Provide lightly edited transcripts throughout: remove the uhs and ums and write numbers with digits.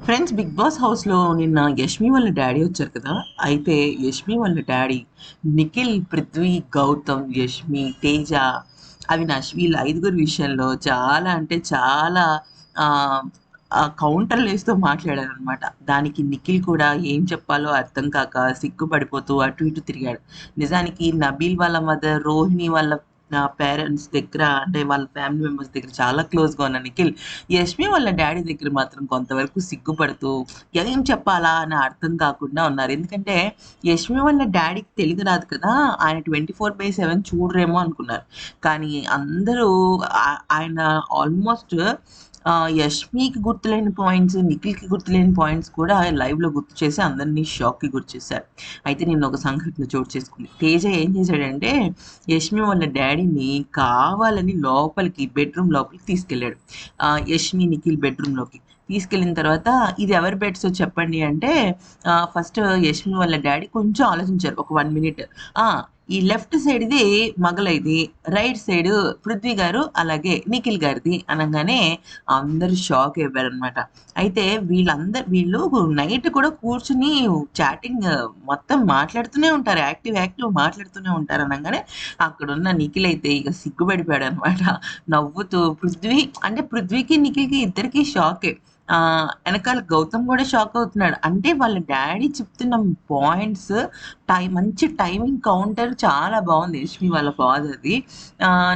Friends 'big boss' హౌస్‌లో నిన్న యష్మి వాళ్ళ డ్యాడీ వచ్చారు కదా! అయితే యష్మి వాళ్ళ డ్యాడీ నిఖిల్, పృథ్వీ, గౌతమ్, యష్మి, తేజ, అవినాష్ వీళ్ళ ఐదుగురి విషయంలో చాలా అంటే చాలా ఆహ్, కౌంటర్‌లేస్తూ మాట్లాడారనమాట. దానికి నిఖిల్ కూడా ఏం చెప్పాలో అర్థం కాక సిగ్గుపడిపోతూ అటు ఇటు తిరిగాడు. నిజానికి నబీల్ వాళ్ళ మదర్, రోహిణి వాళ్ళ పేరెంట్స్ దగ్గర అంటే వాళ్ళ ఫ్యామిలీ మెంబర్స్ దగ్గర చాలా క్లోజ్‌గా ఉన్న నిఖిల్ యష్మి వాళ్ళ డ్యాడీ దగ్గర మాత్రం కొంతవరకు సిగ్గుపడుతూ ఏం చెప్పాలా అని అర్థం కాకుండా ఉన్నారు. ఎందుకంటే యష్మి వాళ్ళ డ్యాడీకి తెలుగు రాదు కదా! ఆయన 24/7 చూడరేమో అనుకున్నారు. కానీ అందరూ ఆయన ఆల్మోస్ట్ యష్మికి గుర్తులేని పాయింట్స్, నిఖిల్‌కి గుర్తులేని పాయింట్స్ కూడా లైవ్‌లో గుర్తు చేసి అందరిని షాక్‌కి గురి చేశారు. అయితే నిన్న ఒక సంఘటన చోటు చేసుకుంది. తేజ ఏం చేశాడంటే యష్మి వాళ్ళ డ్యాడీని కావాలని లోపలికి బెడ్‌రూమ్ లోపలికి తీసుకెళ్ళాడు. యష్మి, నిఖిల్ బెడ్‌రూమ్‌లోకి. తీసుకెళ్ళిన తర్వాత ఇది ఎవరి బెడ్సో చెప్పండి అంటే ఫస్ట్ యష్మి వాళ్ళ డ్యాడీ కొంచెం ఆలోచించారు. ఒక 1 మినిట్. ఆ! ఈ లెఫ్ట్ సైడ్‌ది మగలైది. రైట్ సైడ్ పృథ్వీ గారు అలాగే నిఖిల్ గారిది అనంగానే అందరూ షాక్ అయిపోయారనమాట. అయితే వీళ్ళు నైట్ కూడా కూర్చొని చాటింగ్ మొత్తం మాట్లాడుతూనే ఉంటారు. యాక్టివ్ మాట్లాడుతూనే ఉంటారు అనంగానే అక్కడున్న నిఖిల్ అయితే ఇక సిగ్గుపడిపోయాడనమాట. నవ్వుతూ పృథ్వీకి, నిఖిల్‌కి ఇద్దరికీ షాకే. ఎనకాల గౌతమ్ గూడా షాక్ అవుతున్నాడు. అంటే వాళ్ళ డ్యాడీ చెప్తున్న పాయింట్స్ మంచి టైమింగ్ కౌంటర్ చాలా బావుంది యష్మి వాళ్ళ ఫాదర్‌ది.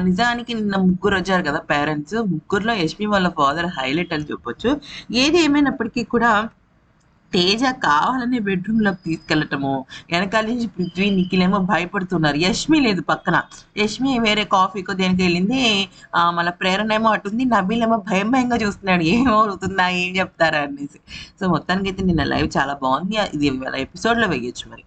నిజానికి నిన్న ముగ్గురొచ్చారు కదా పేరెంట్స్. ముగ్గురిలో యష్మి వాళ్ళ ఫాదర్ హైలైట్ అని చెప్పొచ్చు. ఏది ఏమైనప్పటికీ కూడా తేజ కావాలనే బెడ్‌రూమ్‌లోకి తీసుకెళ్ళటము, ఎనకాల నుంచి పృథ్వీ, నిఖిల్ ఏమో భయపడుతున్నారు. యష్మి లేదు పక్కన. యష్మి వేరే కాఫీకో దేనికో ఎళ్ళింది. మళ్ళా ప్రేరణ ఏమో అటుంది. నబీల్ ఏమో భయంగా చూస్తున్నాడు. ఏమవుతుందా? ఏం చెప్తారా అనేసి. సో, మొత్తానికైతే నిన్న లైవ్ చాలా బావుంది. ఇది ఇవాళ ఎపిసోడ్‌లో వేయొచ్చు మరి.